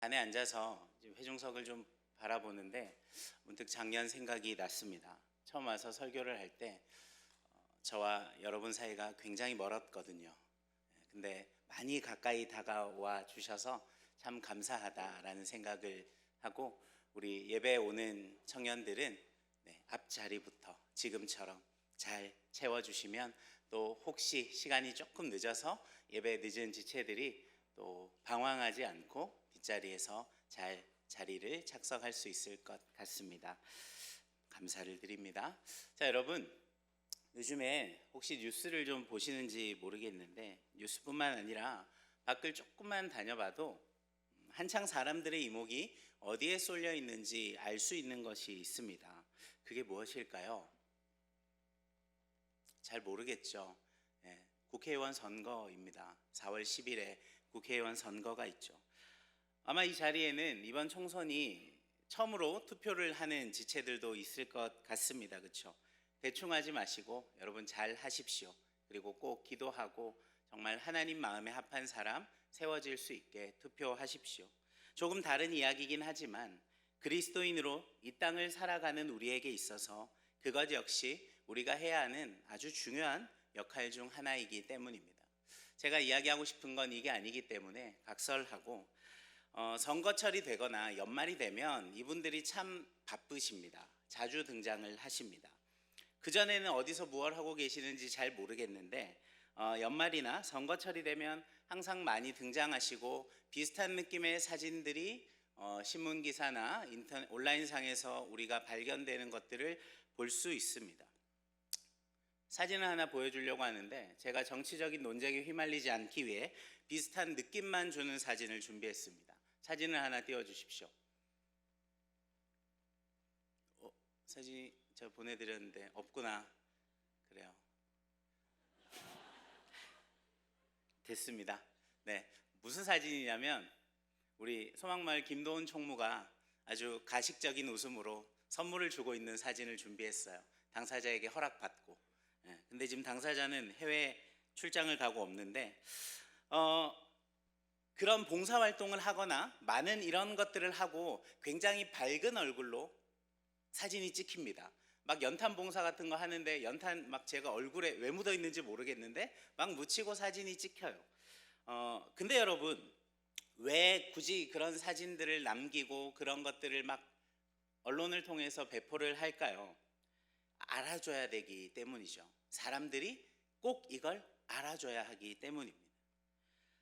안에 앉아서 회중석을 좀 바라보는데 문득 작년 생각이 났습니다. 처음 와서 설교를 할 때 저와 여러분 사이가 굉장히 멀었거든요. 근데 많이 가까이 다가와 주셔서 참 감사하다라는 생각을 하고, 우리 예배 오는 청년들은 앞자리부터 지금처럼 잘 채워주시면, 또 혹시 시간이 조금 늦어서 예배 늦은 지체들이 또 방황하지 않고 뒷자리에서 잘 자리를 착석할 수 있을 것 같습니다. 감사를 드립니다. 자, 여러분, 요즘에 혹시 뉴스를 좀 보시는지 모르겠는데, 뉴스뿐만 아니라 밖을 조금만 다녀봐도 한창 사람들의 이목이 어디에 쏠려 있는지 알 수 있는 것이 있습니다. 그게 무엇일까요? 잘 모르겠죠. 국회의원 선거입니다. 4월 10일에 국회의원 선거가 있죠. 아마 이 자리에는 이번 총선이 처음으로 투표를 하는 지체들도 있을 것 같습니다. 그렇죠? 대충 하지 마시고 여러분 잘 하십시오. 그리고 꼭 기도하고 정말 하나님 마음에 합한 사람 세워질 수 있게 투표하십시오. 조금 다른 이야기이긴 하지만 그리스도인으로 이 땅을 살아가는 우리에게 있어서 그것 역시 우리가 해야 하는 아주 중요한 역할 중 하나이기 때문입니다. 제가 이야기하고 싶은 건 이게 아니기 때문에 각설하고, 선거철이 되거나 연말이 되면 이분들이 참 바쁘십니다. 자주 등장을 하십니다. 그전에는 어디서 무엇을 하고 계시는지 잘 모르겠는데, 연말이나 선거철이 되면 항상 많이 등장하시고 비슷한 느낌의 사진들이 신문기사나 온라인상에서 우리가 발견되는 것들을 볼 수 있습니다. 사진을 하나 보여주려고 하는데, 제가 정치적인 논쟁에 휘말리지 않기 위해 비슷한 느낌만 주는 사진을 준비했습니다. 사진을 하나 띄워주십시오. 사진 제가 보내드렸는데 없구나. 그래요. 됐습니다. 네, 무슨 사진이냐면 우리 소망마을 김도훈 총무가 아주 가식적인 웃음으로 선물을 주고 있는 사진을 준비했어요. 당사자에게 허락받고. 근데 지금 당사자는 해외 출장을 가고 없는데, 그런 봉사활동을 하거나 많은 이런 것들을 하고 굉장히 밝은 얼굴로 사진이 찍힙니다. 막 연탄 봉사 같은 거 하는데 연탄 막 제가 얼굴에 왜 묻어 있는지 모르겠는데 막 묻히고 사진이 찍혀요. 근데 여러분, 왜 굳이 그런 사진들을 남기고 그런 것들을 막 언론을 통해서 배포를 할까요? 알아줘야 되기 때문이죠. 사람들이 꼭 이걸 알아줘야 하기 때문입니다.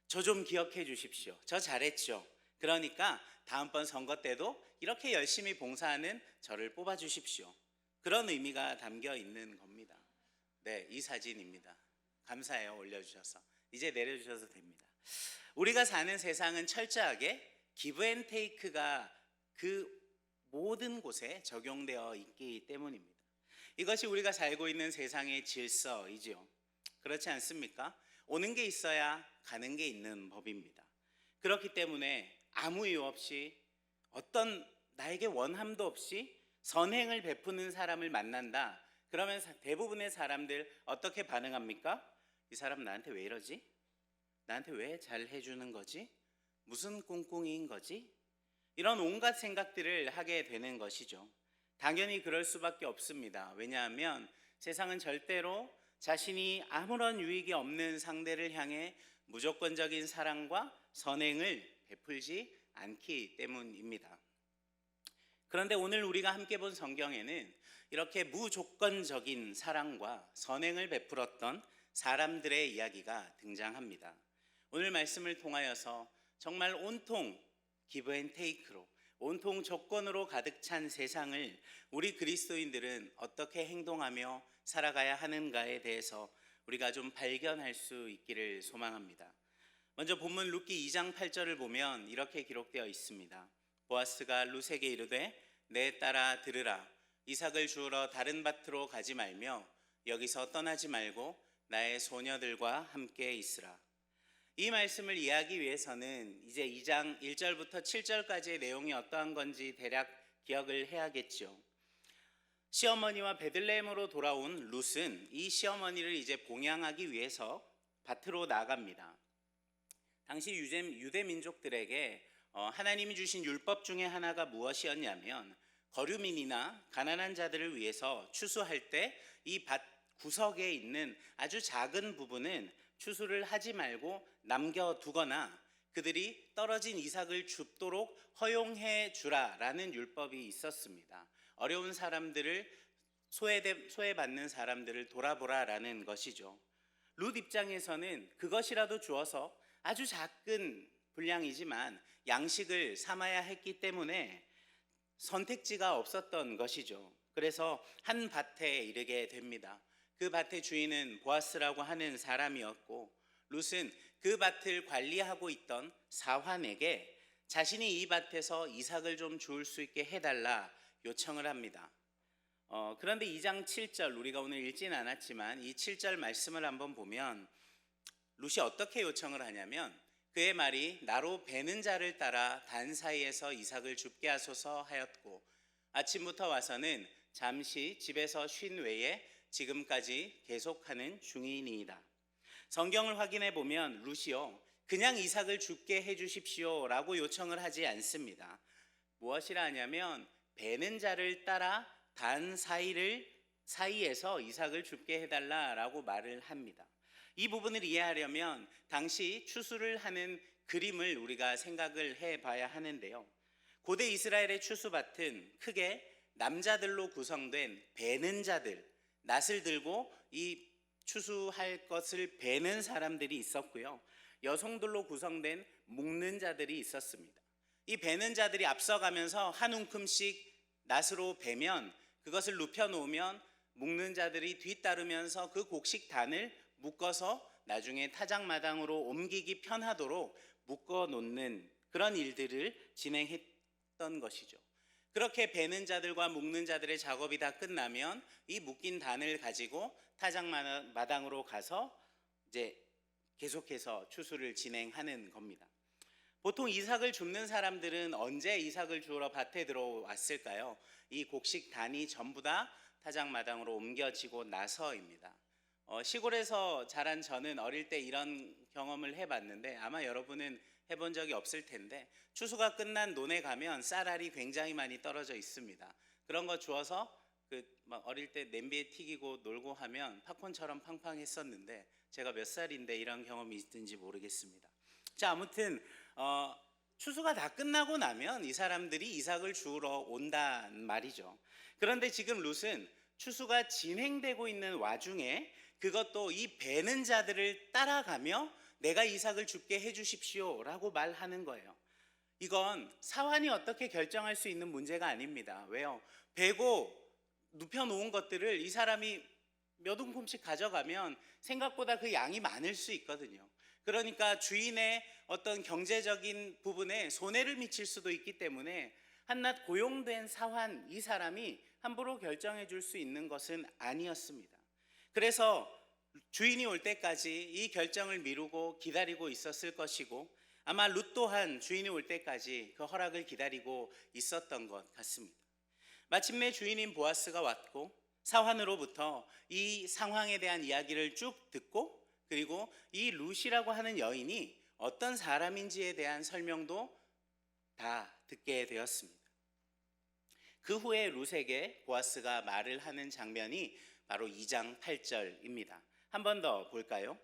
저 좀 기억해 주십시오. 저 잘했죠. 그러니까 다음번 선거 때도 이렇게 열심히 봉사하는 저를 뽑아 주십시오. 그런 의미가 담겨 있는 겁니다. 네, 이 사진입니다. 감사해요, 올려주셔서. 이제 내려주셔도 됩니다. 우리가 사는 세상은 철저하게 기브 앤 테이크가 그 모든 곳에 적용되어 있기 때문입니다. 이것이 우리가 살고 있는 세상의 질서이지요. 그렇지 않습니까? 오는 게 있어야 가는 게 있는 법입니다. 그렇기 때문에 아무 이유 없이 어떤 나에게 원함도 없이 선행을 베푸는 사람을 만난다. 그러면 대부분의 사람들 어떻게 반응합니까? 이 사람 나한테 왜 이러지? 나한테 왜 잘 해주는 거지? 무슨 꿍꿍이인 거지? 이런 온갖 생각들을 하게 되는 것이죠. 당연히 그럴 수밖에 없습니다. 왜냐하면 세상은 절대로 자신이 아무런 유익이 없는 상대를 향해 무조건적인 사랑과 선행을 베풀지 않기 때문입니다. 그런데 오늘 우리가 함께 본 성경에는 이렇게 무조건적인 사랑과 선행을 베풀었던 사람들의 이야기가 등장합니다. 오늘 말씀을 통하여서 정말 온통 기브 앤 테이크로, 온통 조건으로 가득 찬 세상을 우리 그리스도인들은 어떻게 행동하며 살아가야 하는가에 대해서 우리가 좀 발견할 수 있기를 소망합니다. 먼저 본문 룻기 2장 8절을 보면 이렇게 기록되어 있습니다. 보아스가 룻에게 이르되 내 딸아 들으라. 이삭을 주우러 다른 밭으로 가지 말며 여기서 떠나지 말고 나의 소녀들과 함께 있으라. 이 말씀을 이해하기 위해서는 이제 2장 1절부터 7절까지의 내용이 어떠한 건지 대략 기억을 해야겠죠. 시어머니와 베들레헴으로 돌아온 룻은 이 시어머니를 이제 봉양하기 위해서 밭으로 나갑니다. 당시 유대 민족들에게 하나님이 주신 율법 중에 하나가 무엇이었냐면 거류민이나 가난한 자들을 위해서 추수할 때 이 밭 구석에 있는 아주 작은 부분은 추수를 하지 말고 남겨두거나 그들이 떨어진 이삭을 줍도록 허용해 주라라는 율법이 있었습니다. 어려운 사람들을 소외받는 사람들을 돌아보라라는 것이죠. 룻 입장에서는 그것이라도 주어서 아주 작은 분량이지만 양식을 삼아야 했기 때문에 선택지가 없었던 것이죠. 그래서 한 밭에 이르게 됩니다. 그 밭의 주인은 보아스라고 하는 사람이었고 룻은 그 밭을 관리하고 있던 사환에게 자신이 이 밭에서 이삭을 좀 주울 수 있게 해달라 요청을 합니다. 그런데 2장 7절 우리가 오늘 읽진 않았지만 이 7절 말씀을 한번 보면 룻이 어떻게 요청을 하냐면 그의 말이 나로 베는 자를 따라 단 사이에서 이삭을 줍게 하소서 하였고 아침부터 와서는 잠시 집에서 쉰 외에 지금까지 계속하는 중이니이다. 성경을 확인해 보면 룻이요 그냥 이삭을 줍게 해 주십시오 라고 요청을 하지 않습니다. 무엇이라 하냐면 베는 자를 따라 단 사이에서 이삭을 줍게 해달라라고 말을 합니다. 이 부분을 이해하려면 당시 추수를 하는 그림을 우리가 생각을 해봐야 하는데요. 고대 이스라엘의 추수밭은 크게 남자들로 구성된 베는 자들, 낫을 들고 이 추수할 것을 베는 사람들이 있었고요. 여성들로 구성된 묶는 자들이 있었습니다. 이 베는 자들이 앞서가면서 한 움큼씩 낫으로 베면 그것을 눕혀놓으면 묶는 자들이 뒤따르면서 그 곡식단을 묶어서 나중에 타작마당으로 옮기기 편하도록 묶어놓는 그런 일들을 진행했던 것이죠. 그렇게 베는 자들과 묶는 자들의 작업이 다 끝나면 이 묶인 단을 가지고 타작마당으로 가서 이제 계속해서 추수를 진행하는 겁니다. 보통 이삭을 줍는 사람들은 언제 이삭을 주우러 밭에 들어왔을까요? 이 곡식단이 전부 다 타작마당으로 옮겨지고 나서입니다. 시골에서 자란 저는 어릴 때 이런 경험을 해봤는데 아마 여러분은 해본 적이 없을 텐데 추수가 끝난 논에 가면 쌀알이 굉장히 많이 떨어져 있습니다. 그런 거 주워서 막 어릴 때 냄비에 튀기고 놀고 하면 팝콘처럼 팡팡했었는데 제가 몇 살인데 이런 경험이 있든지 모르겠습니다. 자, 아무튼 추수가 다 끝나고 나면 이 사람들이 이삭을 주우러 온단 말이죠. 그런데 지금 룻은 추수가 진행되고 있는 와중에 그것도 이 베는 자들을 따라가며 내가 이삭을 줍게 해주십시오 라고 말하는 거예요. 이건 사환이 어떻게 결정할 수 있는 문제가 아닙니다. 왜요? 베고 눕혀놓은 것들을 이 사람이 몇 움큼씩 가져가면 생각보다 그 양이 많을 수 있거든요. 그러니까 주인의 어떤 경제적인 부분에 손해를 미칠 수도 있기 때문에 한낱 고용된 사환 이 사람이 함부로 결정해 줄 수 있는 것은 아니었습니다. 그래서 주인이 올 때까지 이 결정을 미루고 기다리고 있었을 것이고 아마 룻 또한 주인이 올 때까지 그 허락을 기다리고 있었던 것 같습니다. 마침내 주인인 보아스가 왔고 사환으로부터 이 상황에 대한 이야기를 쭉 듣고 그리고 이 룻이라고 하는 여인이 어떤 사람인지에 대한 설명도 다 듣게 되었습니다. 그 후에 룻에게 보아스가 말을 하는 장면이 바로 2장 8절입니다. 한 번 더 볼까요?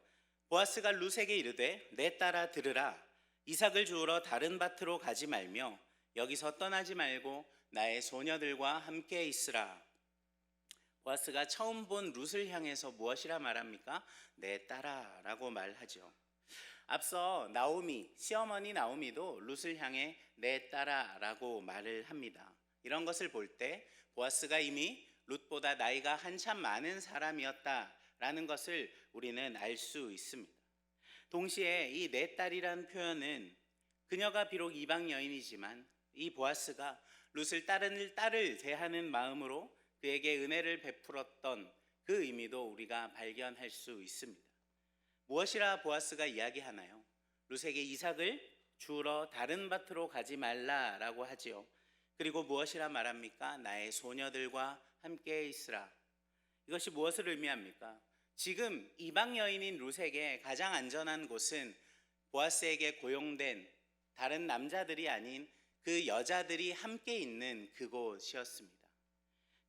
보아스가 룻에게 이르되 내 딸아 들으라. 이삭을 주우러 다른 밭으로 가지 말며 여기서 떠나지 말고 나의 소녀들과 함께 있으라. 보아스가 처음 본 룻을 향해서 무엇이라 말합니까? 내 딸아 라고 말하죠. 앞서 나오미, 시어머니 나오미도 룻을 향해 내 딸아 라고 말을 합니다. 이런 것을 볼 때 보아스가 이미 룻보다 나이가 한참 많은 사람이었다라는 것을 우리는 알 수 있습니다. 동시에 이 내 딸이라는 표현은 그녀가 비록 이방 여인이지만 이 보아스가 룻을 딸을 대하는 마음으로 그에게 은혜를 베풀었던 그 의미도 우리가 발견할 수 있습니다. 무엇이라 보아스가 이야기하나요? 룻에게 이삭을 주우러 다른 밭으로 가지 말라라고 하지요. 그리고 무엇이라 말합니까? 나의 소녀들과 함께 있으라. 이것이 무엇을 의미합니까? 지금 이방 여인인 룻에게 가장 안전한 곳은 보아스에게 고용된 다른 남자들이 아닌 그 여자들이 함께 있는 그곳이었습니다.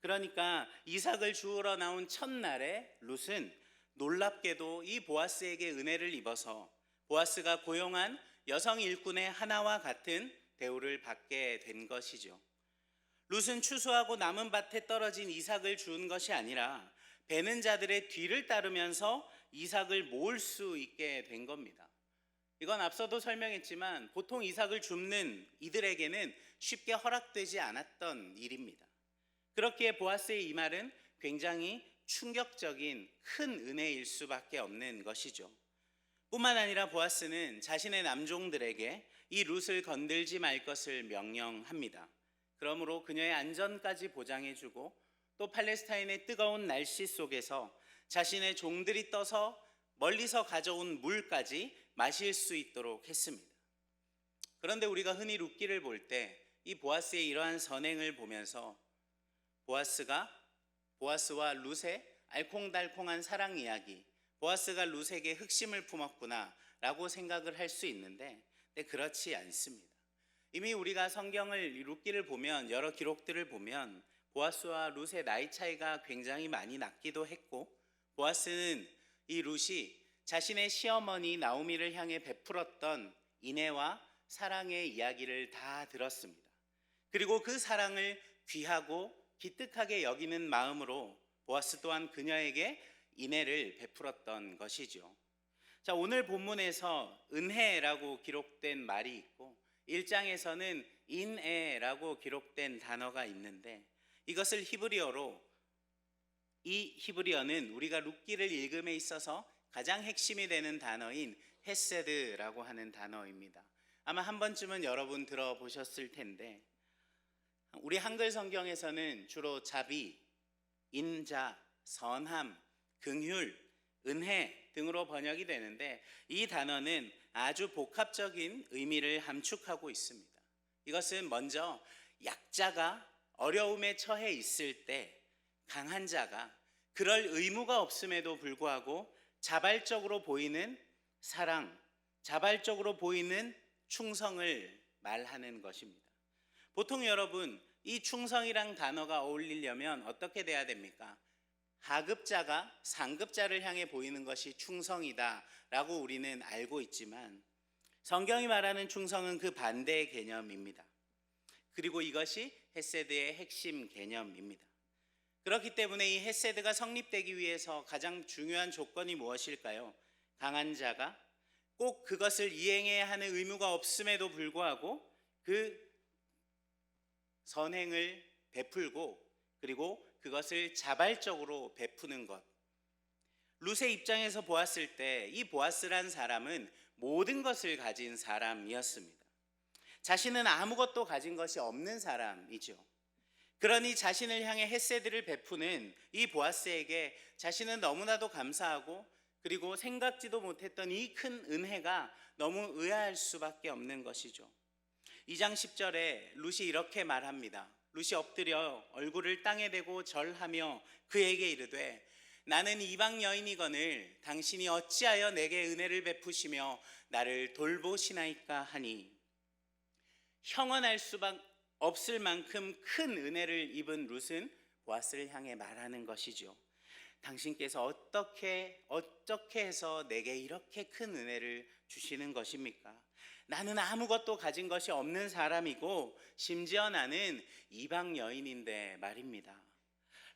그러니까 이삭을 주우러 나온 첫날에 룻은 놀랍게도 이 보아스에게 은혜를 입어서 보아스가 고용한 여성 일꾼의 하나와 같은 대우를 받게 된 것이죠. 룻은 추수하고 남은 밭에 떨어진 이삭을 주운 것이 아니라 베는 자들의 뒤를 따르면서 이삭을 모을 수 있게 된 겁니다. 이건 앞서도 설명했지만 보통 이삭을 줍는 이들에게는 쉽게 허락되지 않았던 일입니다. 그렇기에 보아스의 이 말은 굉장히 충격적인 큰 은혜일 수밖에 없는 것이죠. 뿐만 아니라 보아스는 자신의 남종들에게 이 룻을 건들지 말 것을 명령합니다. 그러므로 그녀의 안전까지 보장해주고 또 팔레스타인의 뜨거운 날씨 속에서 자신의 종들이 떠서 멀리서 가져온 물까지 마실 수 있도록 했습니다. 그런데 우리가 흔히 룻기를 볼 때 이 보아스의 이러한 선행을 보면서 보아스와 룻의 알콩달콩한 사랑 이야기, 보아스가 룻에게 흑심을 품었구나 라고 생각을 할 수 있는데 그렇지 않습니다. 이미 우리가 성경을 룻기를 보면 여러 기록들을 보면 보아스와 룻의 나이 차이가 굉장히 많이 났기도 했고 보아스는 이 룻이 자신의 시어머니 나오미를 향해 베풀었던 인애와 사랑의 이야기를 다 들었습니다. 그리고 그 사랑을 귀하고 기특하게 여기는 마음으로 보아스 또한 그녀에게 인애를 베풀었던 것이죠. 자, 오늘 본문에서 은혜라고 기록된 말이 있고 1장에서는 인애라고 기록된 단어가 있는데 이것을 히브리어로 이 히브리어는 우리가 룻기를 읽음에 있어서 가장 핵심이 되는 단어인 헤세드라고 하는 단어입니다. 아마 한 번쯤은 여러분 들어보셨을 텐데 우리 한글 성경에서는 주로 자비, 인자, 선함, 긍휼, 은혜 등으로 번역이 되는데 이 단어는 아주 복합적인 의미를 함축하고 있습니다. 이것은 먼저 약자가 어려움에 처해 있을 때 강한 자가 그럴 의무가 없음에도 불구하고 자발적으로 보이는 사랑, 자발적으로 보이는 충성을 말하는 것입니다. 보통 여러분 이 충성이란 단어가 어울리려면 어떻게 돼야 됩니까? 하급자가 상급자를 향해 보이는 것이 충성이다 라고 우리는 알고 있지만 성경이 말하는 충성은 그 반대의 개념입니다. 그리고 이것이 헤세드의 핵심 개념입니다. 그렇기 때문에 이 헤세드가 성립되기 위해서 가장 중요한 조건이 무엇일까요? 강한 자가 꼭 그것을 이행해야 하는 의무가 없음에도 불구하고 그 선행을 베풀고 그리고 그것을 자발적으로 베푸는 것. 룻의 입장에서 보았을 때 이 보아스란 사람은 모든 것을 가진 사람이었습니다. 자신은 아무것도 가진 것이 없는 사람이죠. 그러니 자신을 향해 헤세드를 베푸는 이 보아스에게 자신은 너무나도 감사하고 그리고 생각지도 못했던 이 큰 은혜가 너무 의아할 수밖에 없는 것이죠. 2장 10절에 룻이 이렇게 말합니다. 룻이 엎드려 얼굴을 땅에 대고 절하며 그에게 이르되 나는 이방 여인이거늘 당신이 어찌하여 내게 은혜를 베푸시며 나를 돌보시나이까 하니 형언할 수밖에 없을 만큼 큰 은혜를 입은 룻은 보아스를 향해 말하는 것이죠. 당신께서 어떻게 해서 내게 이렇게 큰 은혜를 주시는 것입니까? 나는 아무것도 가진 것이 없는 사람이고 심지어 나는 이방 여인인데 말입니다.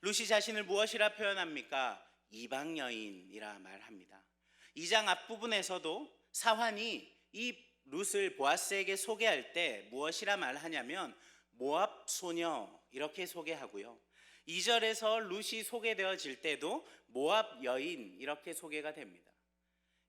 룻이 자신을 무엇이라 표현합니까? 이방 여인이라 말합니다. 2장 앞부분에서도 사환이 이 룻을 보아스에게 소개할 때 무엇이라 말하냐면 모압 소녀 이렇게 소개하고요. 2절에서 룻이 소개되어질 때도 모압 여인 이렇게 소개가 됩니다.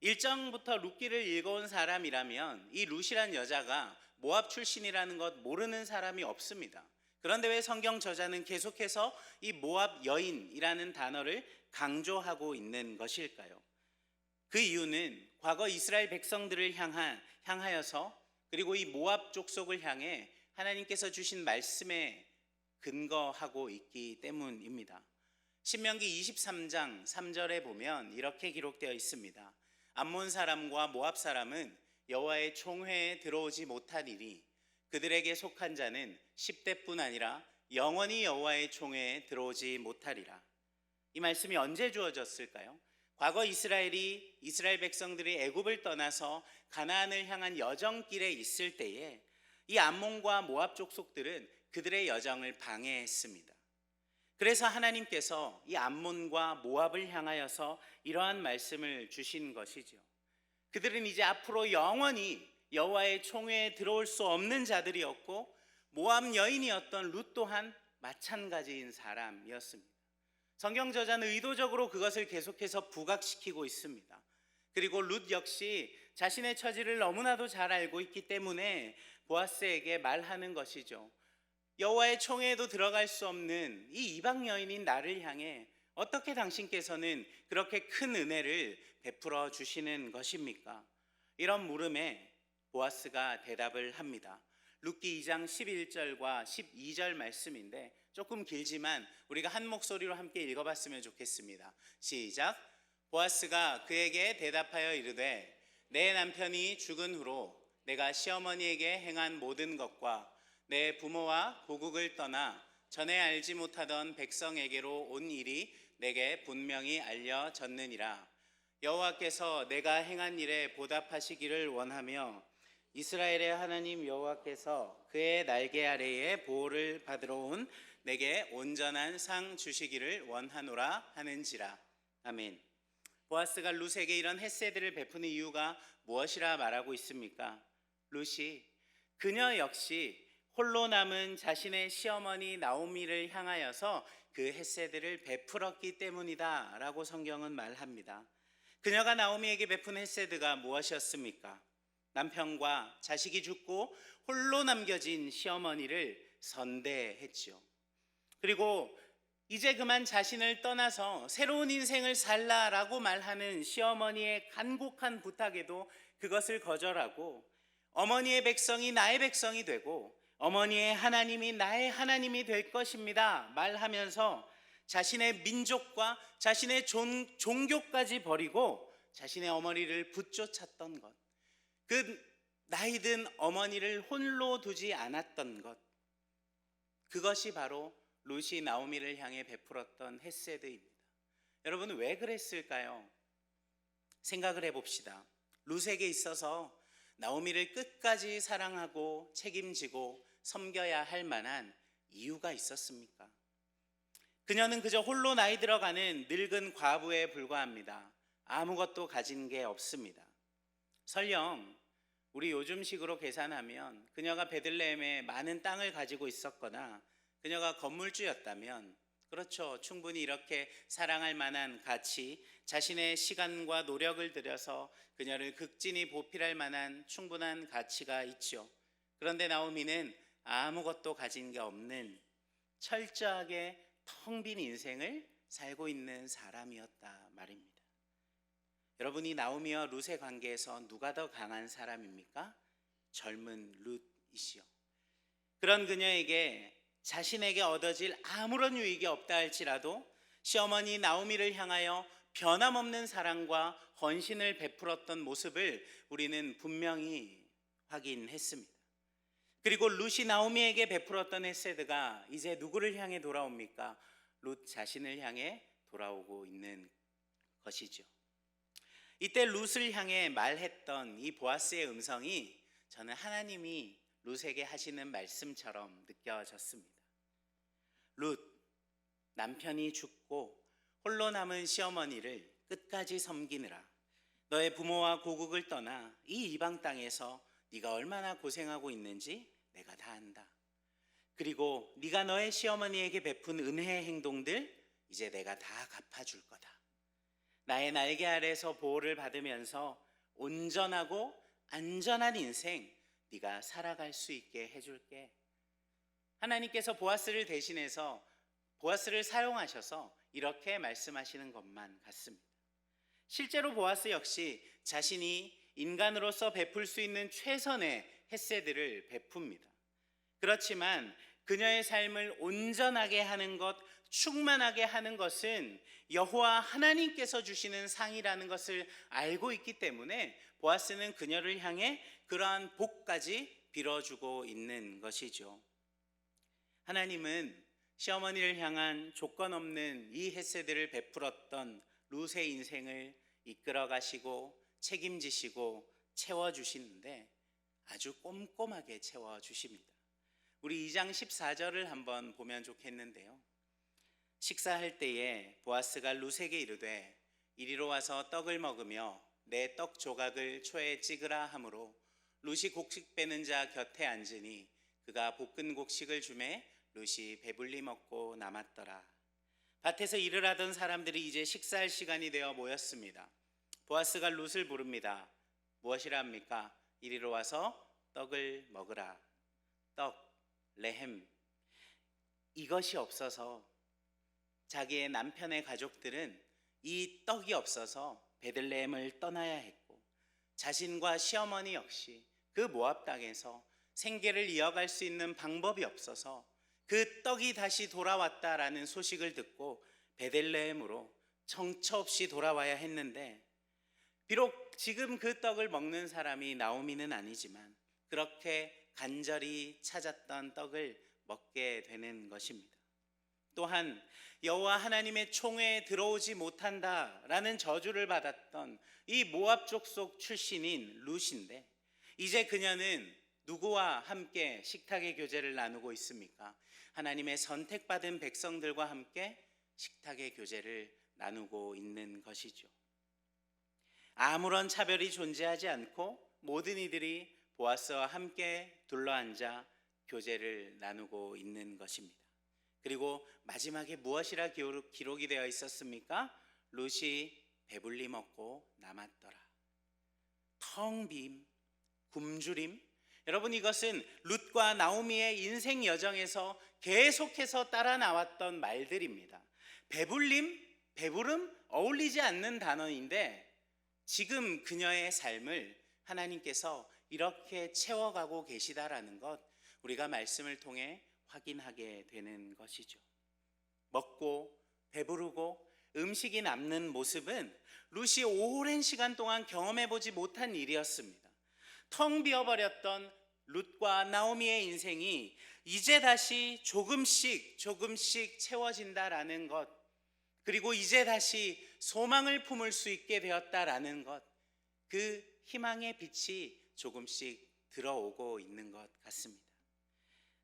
1장부터 룻기를 읽어온 사람이라면 이 룻이란 여자가 모압 출신이라는 것 모르는 사람이 없습니다. 그런데 왜 성경 저자는 계속해서 이 모압 여인이라는 단어를 강조하고 있는 것일까요? 그 이유는 과거 이스라엘 백성들을 향하여서 그리고 이 모압 족속을 향해 하나님께서 주신 말씀에 근거하고 있기 때문입니다. 신명기 23장 3절에 보면 이렇게 기록되어 있습니다. 암몬 사람과 모압 사람은 여호와의 총회에 들어오지 못하리니 그들에게 속한 자는 10대뿐 아니라 영원히 여호와의 총회에 들어오지 못하리라. 이 말씀이 언제 주어졌을까요? 과거 이스라엘 백성들이 애굽을 떠나서 가나안을 향한 여정길에 있을 때에 이 암몬과 모압 족속들은 그들의 여정을 방해했습니다. 그래서 하나님께서 이 암몬과 모압을 향하여서 이러한 말씀을 주신 것이죠. 그들은 이제 앞으로 영원히 여호와의 총회에 들어올 수 없는 자들이었고 모압 여인이었던 룻 또한 마찬가지인 사람이었습니다. 성경 저자는 의도적으로 그것을 계속해서 부각시키고 있습니다. 그리고 룻 역시 자신의 처지를 너무나도 잘 알고 있기 때문에 보아스에게 말하는 것이죠. 여호와의 총회에도 들어갈 수 없는 이 이방 여인인 나를 향해 어떻게 당신께서는 그렇게 큰 은혜를 베풀어 주시는 것입니까? 이런 물음에 보아스가 대답을 합니다. 룻기 2장 11절과 12절 말씀인데 조금 길지만 우리가 한 목소리로 함께 읽어봤으면 좋겠습니다. 시작. 보아스가 그에게 대답하여 이르되 내 남편이 죽은 후로 내가 시어머니에게 행한 모든 것과 내 부모와 고국을 떠나 전에 알지 못하던 백성에게로 온 일이 내게 분명히 알려졌느니라. 여호와께서 내가 행한 일에 보답하시기를 원하며 이스라엘의 하나님 여호와께서 그의 날개 아래에 보호를 받으러 온 내게 온전한 상 주시기를 원하노라 하는지라. 아멘. 보아스가 룻에게 이런 헤세드를 베푸는 이유가 무엇이라 말하고 있습니까? 룻이 그녀 역시 홀로 남은 자신의 시어머니 나오미를 향하여서 그 헤세드를 베풀었기 때문이다 라고 성경은 말합니다. 그녀가 나오미에게 베푼 헤세드가 무엇이었습니까? 남편과 자식이 죽고 홀로 남겨진 시어머니를 선대했죠. 그리고 이제 그만 자신을 떠나서 새로운 인생을 살라라고 말하는 시어머니의 간곡한 부탁에도 그것을 거절하고 어머니의 백성이 나의 백성이 되고 어머니의 하나님이 나의 하나님이 될 것입니다 말하면서 자신의 민족과 자신의 종교까지 버리고 자신의 어머니를 붙쫓았던 것, 그 나이든 어머니를 홀로 두지 않았던 것, 그것이 바로 룻이 나오미를 향해 베풀었던 헤세드입니다. 여러분 왜 그랬을까요? 생각을 해봅시다. 룻에게 있어서 나오미를 끝까지 사랑하고 책임지고 섬겨야 할 만한 이유가 있었습니까? 그녀는 그저 홀로 나이 들어가는 늙은 과부에 불과합니다. 아무것도 가진 게 없습니다. 설령 우리 요즘식으로 계산하면 그녀가 베들레헴에 많은 땅을 가지고 있었거나 그녀가 건물주였다면 그렇죠. 충분히 이렇게 사랑할 만한 가치, 자신의 시간과 노력을 들여서 그녀를 극진히 보필할 만한 충분한 가치가 있죠. 그런데 나오미는 아무것도 가진 게 없는 철저하게 텅 빈 인생을 살고 있는 사람이었다 말입니다. 여러분이 나오미와 룻의 관계에서 누가 더 강한 사람입니까? 젊은 룻이시요. 그런 그녀에게 자신에게 얻어질 아무런 유익이 없다 할지라도 시어머니 나오미를 향하여 변함없는 사랑과 헌신을 베풀었던 모습을 우리는 분명히 확인했습니다. 그리고 룻이 나오미에게 베풀었던 헤세드가 이제 누구를 향해 돌아옵니까? 룻 자신을 향해 돌아오고 있는 것이죠. 이때 룻을 향해 말했던 이 보아스의 음성이 저는 하나님이 룻에게 하시는 말씀처럼 느껴졌습니다. 룻, 남편이 죽고 홀로 남은 시어머니를 끝까지 섬기느라 너의 부모와 고국을 떠나 이 이방 땅에서 네가 얼마나 고생하고 있는지 내가 다 안다. 그리고 네가 너의 시어머니에게 베푼 은혜의 행동들 이제 내가 다 갚아줄 거다. 나의 날개 아래서 보호를 받으면서 온전하고 안전한 인생 네가 살아갈 수 있게 해줄게. 하나님께서 보아스를 대신해서 보아스를 사용하셔서 이렇게 말씀하시는 것만 같습니다. 실제로 보아스 역시 자신이 인간으로서 베풀 수 있는 최선의 헤세드를 베풉니다. 그렇지만 그녀의 삶을 온전하게 하는 것, 충만하게 하는 것은 여호와 하나님께서 주시는 상이라는 것을 알고 있기 때문에 보아스는 그녀를 향해 그러한 복까지 빌어주고 있는 것이죠. 하나님은 시어머니를 향한 조건 없는 이 헤세드를 베풀었던 룻의 인생을 이끌어 가시고 책임지시고 채워주시는데 아주 꼼꼼하게 채워주십니다. 우리 2장 14절을 한번 보면 좋겠는데요. 식사할 때에 보아스가 룻에게 이르되 이리로 와서 떡을 먹으며 내 떡 조각을 초에 찍으라 하므로 룻이 곡식 빼는 자 곁에 앉으니 그가 볶은 곡식을 주매 룻이 배불리 먹고 남았더라. 밭에서 일을 하던 사람들이 이제 식사할 시간이 되어 모였습니다. 보아스가 룻을 부릅니다. 무엇이라 합니까? 이리로 와서 떡을 먹으라. 떡, 레헴. 이것이 없어서 자기의 남편의 가족들은 이 떡이 없어서 베들레헴을 떠나야 했고 자신과 시어머니 역시 그 모압 땅에서 생계를 이어갈 수 있는 방법이 없어서 그 떡이 다시 돌아왔다라는 소식을 듣고 베들레헴으로 정처 없이 돌아와야 했는데 비록 지금 그 떡을 먹는 사람이 나오미는 아니지만 그렇게 간절히 찾았던 떡을 먹게 되는 것입니다. 또한 여호와 하나님의 총회에 들어오지 못한다라는 저주를 받았던 이 모압 족속 출신인 룻인데 이제 그녀는 누구와 함께 식탁의 교제를 나누고 있습니까? 하나님의 선택받은 백성들과 함께 식탁의 교제를 나누고 있는 것이죠. 아무런 차별이 존재하지 않고 모든 이들이 보아스와 함께 둘러앉아 교제를 나누고 있는 것입니다. 그리고 마지막에 무엇이라 기록이 되어 있었습니까? 룻이 배불리 먹고 남았더라. 텅 빔, 굶주림. 여러분, 이것은 룻과 나오미의 인생 여정에서 계속해서 따라 나왔던 말들입니다. 배불림, 배부름 어울리지 않는 단어인데 지금 그녀의 삶을 하나님께서 이렇게 채워가고 계시다라는 것 우리가 말씀을 통해 확인하게 되는 것이죠. 먹고 배부르고 음식이 남는 모습은 룻이 오랜 시간 동안 경험해보지 못한 일이었습니다. 텅 비어버렸던 룻과 나오미의 인생이 이제 다시 조금씩 채워진다라는 것, 그리고 이제 다시 소망을 품을 수 있게 되었다라는 것, 그 희망의 빛이 조금씩 들어오고 있는 것 같습니다.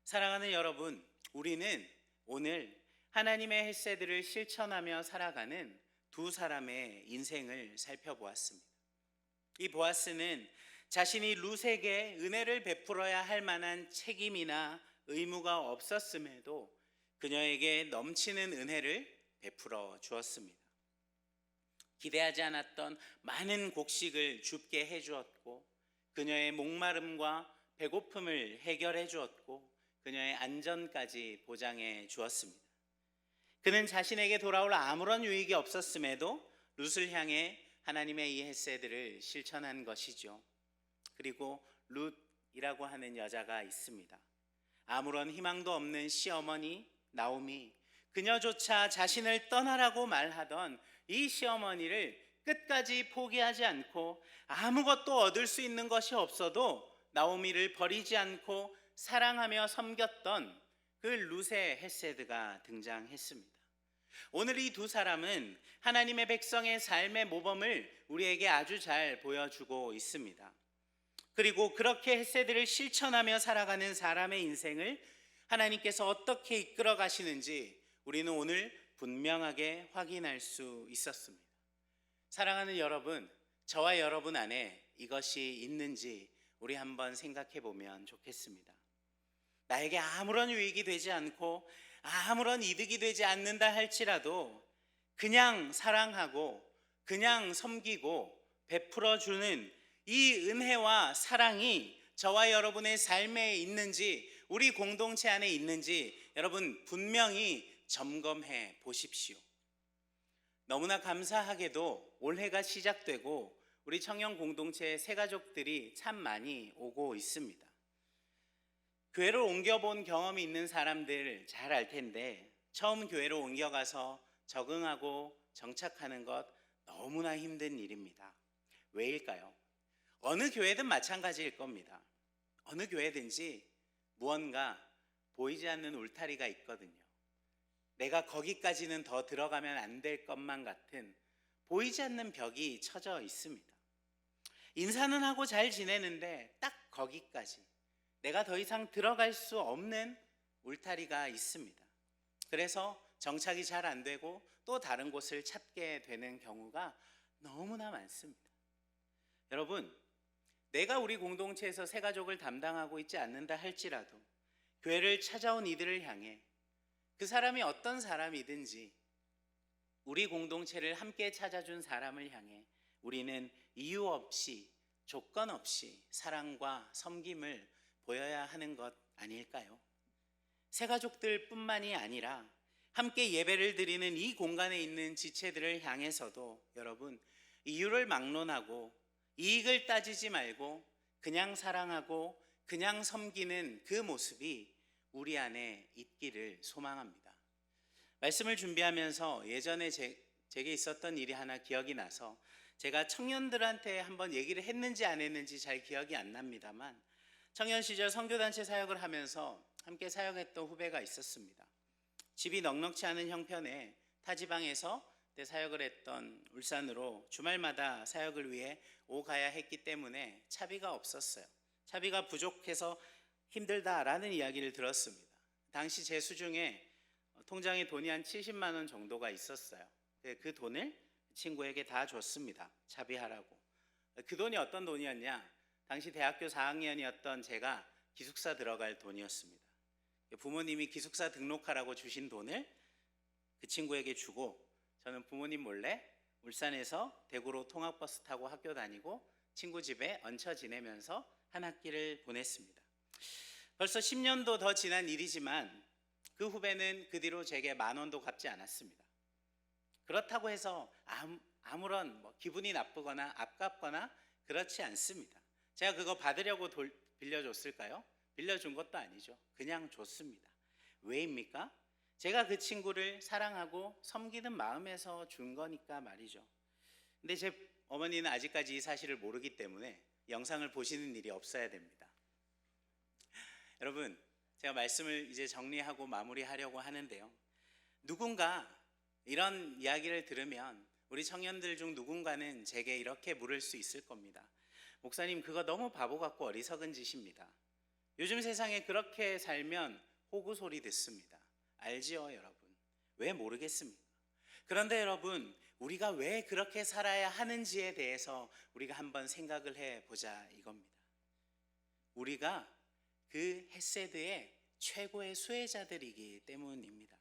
사랑하는 여러분, 우리는 오늘 하나님의 헬세들을 실천하며 살아가는 두 사람의 인생을 살펴보았습니다. 이 보아스는 자신이 룻에게 은혜를 베풀어야 할 만한 책임이나 의무가 없었음에도 그녀에게 넘치는 은혜를 베풀어 주었습니다. 기대하지 않았던 많은 곡식을 줍게 해주었고 그녀의 목마름과 배고픔을 해결해 주었고 그녀의 안전까지 보장해 주었습니다. 그는 자신에게 돌아올 아무런 유익이 없었음에도 룻을 향해 하나님의 이 헬세들을 실천한 것이죠. 그리고 룻이라고 하는 여자가 있습니다. 아무런 희망도 없는 시어머니 나오미, 그녀조차 자신을 떠나라고 말하던 이 시어머니를 끝까지 포기하지 않고 아무것도 얻을 수 있는 것이 없어도 나오미를 버리지 않고 사랑하며 섬겼던 그 룻의 헤세드가 등장했습니다. 오늘 이 두 사람은 하나님의 백성의 삶의 모범을 우리에게 아주 잘 보여주고 있습니다. 그리고 그렇게 헤세드를 실천하며 살아가는 사람의 인생을 하나님께서 어떻게 이끌어 가시는지 우리는 오늘 분명하게 확인할 수 있었습니다. 사랑하는 여러분, 저와 여러분 안에 이것이 있는지 우리 한번 생각해 보면 좋겠습니다. 나에게 아무런 유익이 되지 않고 아무런 이득이 되지 않는다 할지라도 그냥 사랑하고 그냥 섬기고 베풀어주는 이 은혜와 사랑이 저와 여러분의 삶에 있는지 우리 공동체 안에 있는지 여러분 분명히 점검해 보십시오. 너무나 감사하게도 올해가 시작되고 우리 청년 공동체의 새 가족들이 참 많이 오고 있습니다. 교회를 옮겨본 경험이 있는 사람들 잘 알 텐데 처음 교회로 옮겨가서 적응하고 정착하는 것 너무나 힘든 일입니다. 왜일까요? 어느 교회든 마찬가지일 겁니다. 어느 교회든지 무언가 보이지 않는 울타리가 있거든요. 내가 거기까지는 더 들어가면 안 될 것만 같은 보이지 않는 벽이 쳐져 있습니다. 인사는 하고 잘 지내는데 딱 거기까지 내가 더 이상 들어갈 수 없는 울타리가 있습니다. 그래서 정착이 잘 안 되고 또 다른 곳을 찾게 되는 경우가 너무나 많습니다. 여러분, 내가 우리 공동체에서 새가족을 담당하고 있지 않는다 할지라도 교회를 찾아온 이들을 향해 그 사람이 어떤 사람이든지 우리 공동체를 함께 찾아준 사람을 향해 우리는 이유 없이 조건 없이 사랑과 섬김을 보여야 하는 것 아닐까요? 새가족들 뿐만이 아니라 함께 예배를 드리는 이 공간에 있는 지체들을 향해서도 여러분, 이유를 막론하고 이익을 따지지 말고 그냥 사랑하고 그냥 섬기는 그 모습이 우리 안에 있기를 소망합니다. 말씀을 준비하면서 예전에 제게 있었던 일이 하나 기억이 나서 제가 청년들한테 한번 얘기를 했는지 안 했는지 잘 기억이 안 납니다만 청년 시절 선교단체 사역을 하면서 함께 사역했던 후배가 있었습니다. 집이 넉넉지 않은 형편에 타지방에서 그때 사역을 했던 울산으로 주말마다 사역을 위해 오가야 했기 때문에 차비가 없었어요. 차비가 부족해서 힘들다라는 이야기를 들었습니다. 당시 제 수중에 통장에 돈이 한 70만 원 정도가 있었어요. 그 돈을 친구에게 다 줬습니다. 차비하라고. 그 돈이 어떤 돈이었냐? 당시 대학교 4학년이었던 제가 기숙사 들어갈 돈이었습니다. 부모님이 기숙사 등록하라고 주신 돈을 그 친구에게 주고 저는 부모님 몰래 울산에서 대구로 통학버스 타고 학교 다니고 친구 집에 얹혀 지내면서 한 학기를 보냈습니다. 벌써 10년도 더 지난 일이지만 그 후배는 그 뒤로 제게 10,000원도 갚지 않았습니다. 그렇다고 해서 아무런 기분이 나쁘거나 아깝거나 그렇지 않습니다. 제가 그거 받으려고 빌려줬을까요? 빌려준 것도 아니죠. 그냥 줬습니다. 왜입니까? 제가 그 친구를 사랑하고 섬기는 마음에서 준 거니까 말이죠. 근데 제 어머니는 아직까지 이 사실을 모르기 때문에 영상을 보시는 일이 없어야 됩니다. 여러분, 제가 말씀을 이제 정리하고 마무리하려고 하는데요. 누군가 이런 이야기를 들으면 우리 청년들 중 누군가는 제게 이렇게 물을 수 있을 겁니다. 목사님, 그거 너무 바보 같고 어리석은 짓입니다. 요즘 세상에 그렇게 살면 호구 소리 듣습니다. 알지요, 여러분? 왜 모르겠습니까? 그런데 여러분, 우리가 왜 그렇게 살아야 하는지에 대해서 우리가 한번 생각을 해보자 이겁니다. 우리가 그 헤세드의 최고의 수혜자들이기 때문입니다.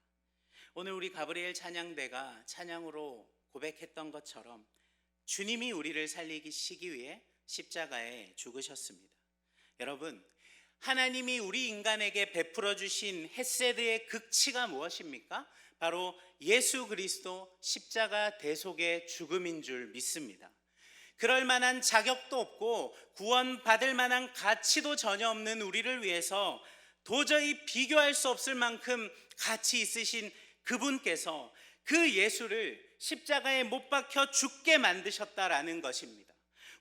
오늘 우리 가브리엘 찬양대가 찬양으로 고백했던 것처럼 주님이 우리를 살리시기 위해 십자가에 죽으셨습니다. 여러분, 하나님이 우리 인간에게 베풀어 주신 헤세드의 극치가 무엇입니까? 바로 예수 그리스도 십자가 대속의 죽음인 줄 믿습니다. 그럴 만한 자격도 없고 구원받을 만한 가치도 전혀 없는 우리를 위해서 도저히 비교할 수 없을 만큼 가치 있으신 그분께서 그 예수를 십자가에 못 박혀 죽게 만드셨다라는 것입니다.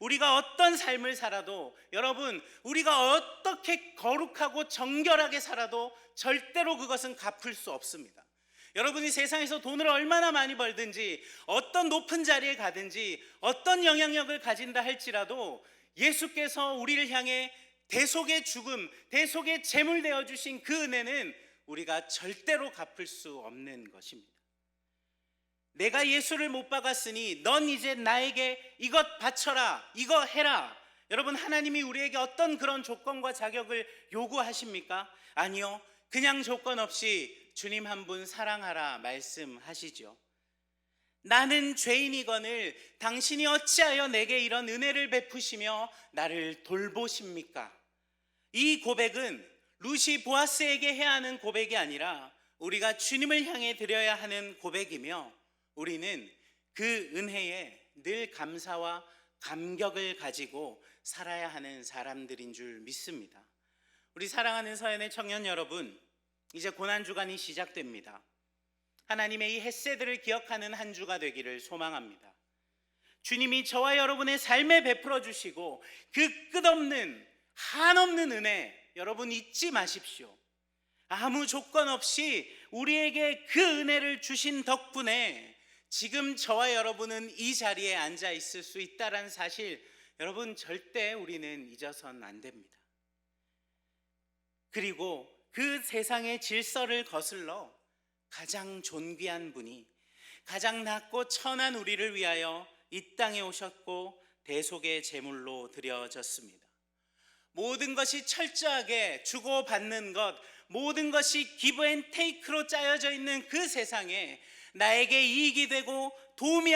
우리가 어떤 삶을 살아도 여러분, 우리가 어떻게 거룩하고 정결하게 살아도 절대로 그것은 갚을 수 없습니다. 여러분이 세상에서 돈을 얼마나 많이 벌든지 어떤 높은 자리에 가든지 어떤 영향력을 가진다 할지라도 예수께서 우리를 향해 대속의 죽음, 대속의 제물 되어 주신 그 은혜는 우리가 절대로 갚을 수 없는 것입니다. 내가 예수를 못 박았으니 넌 이제 나에게 이것 바쳐라, 이거 해라. 여러분, 하나님이 우리에게 어떤 그런 조건과 자격을 요구하십니까? 아니요. 그냥 조건 없이 주님 한 분 사랑하라 말씀하시죠. 나는 죄인이거늘 당신이 어찌하여 내게 이런 은혜를 베푸시며 나를 돌보십니까? 이 고백은 루시 보아스에게 해야 하는 고백이 아니라 우리가 주님을 향해 드려야 하는 고백이며 우리는 그 은혜에 늘 감사와 감격을 가지고 살아야 하는 사람들인 줄 믿습니다. 우리 사랑하는 서연의 청년 여러분, 이제 고난주간이 시작됩니다. 하나님의 이 헷세들을 기억하는 한 주가 되기를 소망합니다. 주님이 저와 여러분의 삶에 베풀어 주시고 그 끝없는 한없는 은혜 여러분 잊지 마십시오. 아무 조건 없이 우리에게 그 은혜를 주신 덕분에 지금 저와 여러분은 이 자리에 앉아 있을 수 있다는 사실 여러분 절대 우리는 잊어서는 안 됩니다. 그리고 그 세상의 질서를 거슬러 가장 존귀한 분이 가장 낮고 천한 우리를 위하여 이 땅에 오셨고 대속의 제물로 드려졌습니다. 모든 것이 철저하게 주고받는 것, 모든 것이 기브 앤 테이크로 짜여져 있는 그 세상에 나에게 이익이 되고 도움이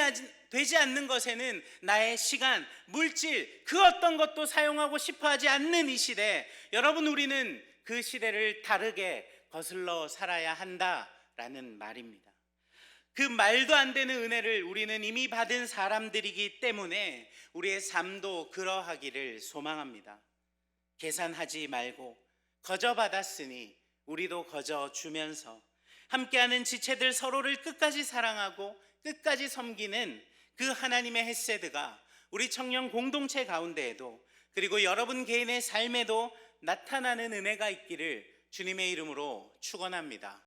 되지 않는 것에는 나의 시간, 물질, 그 어떤 것도 사용하고 싶어 하지 않는 이 시대, 여러분 우리는 그 시대를 다르게 거슬러 살아야 한다라는 말입니다. 그 말도 안 되는 은혜를 우리는 이미 받은 사람들이기 때문에 우리의 삶도 그러하기를 소망합니다. 계산하지 말고 거저 받았으니 우리도 거저 주면서 함께하는 지체들 서로를 끝까지 사랑하고 끝까지 섬기는 그 하나님의 헷세드가 우리 청년 공동체 가운데에도 그리고 여러분 개인의 삶에도 나타나는 은혜가 있기를 주님의 이름으로 축원합니다.